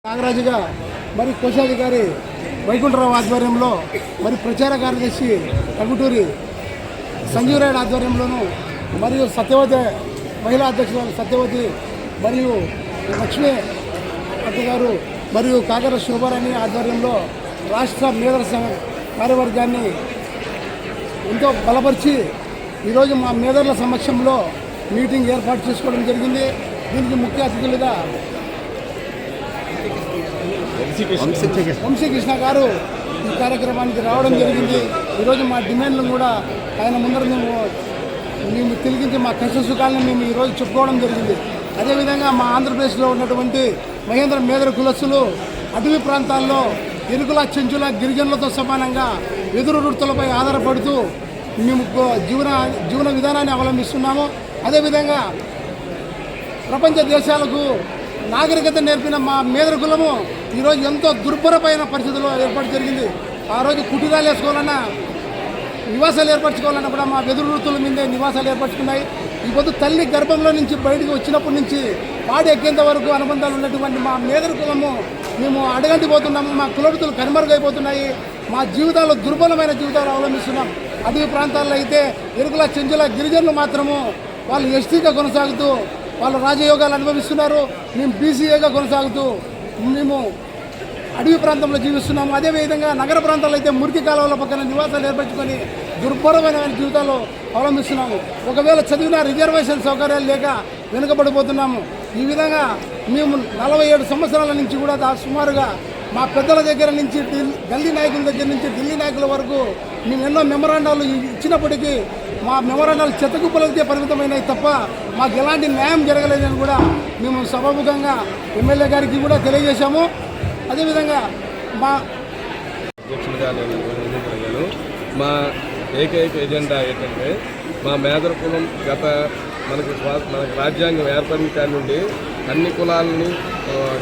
నాగరాజుగా మరి కోశాధికారి వైకుంఠరావు ఆధ్వర్యంలో మరి ప్రచార కార్యదర్శి టంగుటూరి సంజీవ్ రాయుడు ఆధ్వర్యంలోనూ మరియు సత్యవతి మహిళా అధ్యక్షురాలు సత్యవతి మరియు లక్ష్మీ అక్క గారు మరియు కాకర శోభారాణి ఆధ్వర్యంలో రాష్ట్ర మేధల కార్యవర్గాన్ని ఎంతో బలపరిచి ఈరోజు మా మేధర్ల సమక్షంలో మీటింగ్ ఏర్పాటు చేసుకోవడం జరిగింది. దీనికి ముఖ్య అతిథులుగా వంశీకృష్ణ గారు ఈ కార్యక్రమానికి రావడం జరిగింది. ఈరోజు మా డిమాండ్లను కూడా ఆయన ముందర మేము తిరిగించి మా కష్ట సుఖాలను మేము ఈరోజు చెప్పుకోవడం జరిగింది. అదేవిధంగా మా ఆంధ్రప్రదేశ్లో ఉన్నటువంటి మహేంద్ర మేధర కులస్తులు అటవీ ప్రాంతాల్లో ఎరుకుల చెంచుల గిరిజనులతో సమానంగా వెదురు వృత్తులపై ఆధారపడుతూ మేము జీవన విధానాన్ని అవలంబిస్తున్నాము. అదేవిధంగా ప్రపంచ దేశాలకు నాగరికత నేర్పిన మా మేధర కులము ఈరోజు ఎంతో దుర్భరమైన పరిస్థితుల్లో ఏర్పాటు జరిగింది. ఆ రోజు కుటీరాలు వేసుకోవాలన్నా నివాసాలు ఏర్పరచుకోవాలన్నా కూడా మా వెదురు వృత్తుల మీదే నివాసాలు ఏర్పరచుకున్నాయి. ఈ పొద్దు తల్లి గర్భంలో నుంచి బయటకు వచ్చినప్పటి నుంచి పాడి ఎక్కేంత వరకు అనుబంధాలు ఉన్నటువంటి మా మేధర కులము మేము అడగంటిపోతున్నాము. మా కులవృత్తులు కనుమరుగైపోతున్నాయి. మా జీవితాలు దుర్బలమైన జీవితాలు అవలంబిస్తున్నాం. అటవీ ప్రాంతాల్లో అయితే ఎరుకుల చెంచుల గిరిజనులు మాత్రము వాళ్ళు ఎస్టీగా కొనసాగుతూ వాళ్ళు రాజయోగాలు అనుభవిస్తున్నారు. మేము బీసీఏగా కొనసాగుతూ మేము అడవి ప్రాంతంలో జీవిస్తున్నాము. అదేవిధంగా నగర ప్రాంతాల్లో అయితే మురికి కాలువల పక్కన నివాసాలు ఏర్పరచుకొని దుర్భరమైన జీవితాలు అవలంబిస్తున్నాము. ఒకవేళ చదివిన రిజర్వేషన్ సౌకర్యాలు లేక వెనుకబడిపోతున్నాము. ఈ విధంగా మేము 47 సంవత్సరాల నుంచి కూడా సుమారుగా మా పెద్దల దగ్గర నుంచి గల్లీ నాయకుల దగ్గర నుంచి ఢిల్లీ నాయకుల వరకు మేము ఎన్నో మెమరాండాలు ఇచ్చినప్పటికీ మా మెమరాండాలు చెత్తకుప్పలకే పరిమితమైనవి తప్ప మాకు ఎలాంటి న్యాయం జరగలేదని కూడా మేము సభాముఖంగా ఎమ్మెల్యే గారికి కూడా తెలియజేశాము. అదేవిధంగా మా అధ్యక్షుడిగా నేను ఎన్నికయ్యాను. మా ఏకైక ఎజెండా ఏంటంటే మా మేధర కులం మనకి రాజ్యాంగం ఏర్పడిన కాడి నుండి అన్ని కులాలని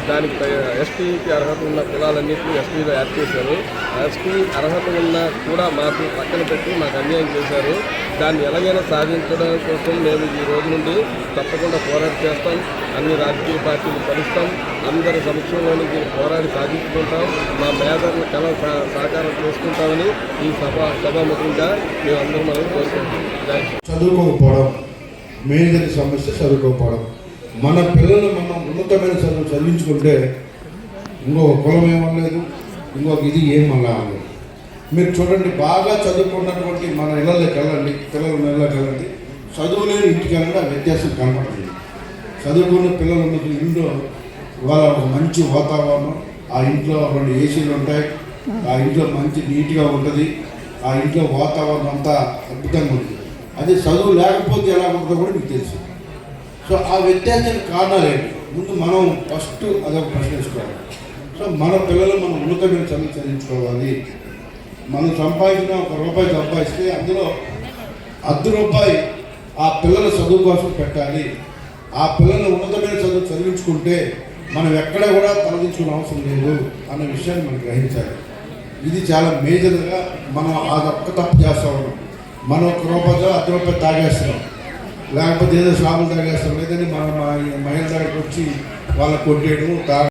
దానికి ఎస్టీకి అర్హత ఉన్న కులాలన్నింటినీ ఎస్టీలో యాడ్ చేశారు. ఎస్టీ అర్హత ఉన్న కూడా మాకు పక్కన పెట్టి మాకు అన్యాయం చేశారు. దాన్ని ఎలాగైనా సాధించడం కోసం మేము ఈ రోజు నుండి తప్పకుండా పోరాటం చేస్తాం. అన్ని రాజకీయ పార్టీలు కలుస్తాం. అందరి సమక్షంలోని దీన్ని పోరాడి సాధించుకుంటాం. మా మేధర్ల కళ సాకారం చేసుకుంటామని ఈ సభాముఖంగా మేము అందరం మనం కోరుకుంటాం. చదువుకోకపోవడం మేజర్ సమస్య. చదువుకోకపోవడం మన పిల్లలు మనం ఉన్నతమైన చదువు చదివించుకుంటే ఇంకొక కులం ఏమనలేదు, ఇంకొక ఇది ఏమన్నా అనలేదు. మీరు చూడండి, బాగా చదువుకున్నటువంటి మన ఇళ్ళకి వెళ్ళండి, పిల్లలు ఇళ్ళకి వెళ్ళండి, చదువు లేని ఇంటికి వెళ్ళండి, ఆ వ్యత్యాసం కనపడుతుంది. చదువుకున్న పిల్లలు ఉన్న ఇంట్లో వాళ్ళ ఒక మంచి వాతావరణం, ఆ ఇంట్లో 2 ఏసీలు ఉంటాయి, ఆ ఇంట్లో మంచి నీట్గా ఉంటుంది, ఆ ఇంట్లో వాతావరణం అంతా అద్భుతంగా ఉంటుంది. అదే చదువు లేకపోతే ఎలా ఉంటుందో కూడా మీకు తెలుసు. సో ఆ వ్యత్యాసానికి కారణాలు ఏంటి? ముందు మనం ఫస్ట్ అదొక ప్రశ్నించుకోవాలి. సో మన పిల్లలు మనం ఉన్నతమైన చదువు చదివించుకోవాలి. మనం సంపాదించిన ₹1 సంపాదిస్తే అందులో ₹1 ఆ పిల్లల చదువు కోసం పెట్టాలి. ఆ పిల్లలు ఉన్నతమైన చదువు చదివించుకుంటే మనం ఎక్కడ కూడా తలదించుకునే అవసరం లేదు అన్న విషయాన్ని మనం గ్రహించాలి. ఇది చాలా మేజర్గా మనం అదొక్క తప్పు చేస్తూ ఉన్నాం. మనం ₹1 తాగేస్తున్నాం, లేకపోతే ఏదో షాపులు తాగేస్తాం, లేదంటే మనం మహిళ దగ్గరికి వచ్చి వాళ్ళ కొట్టేయడం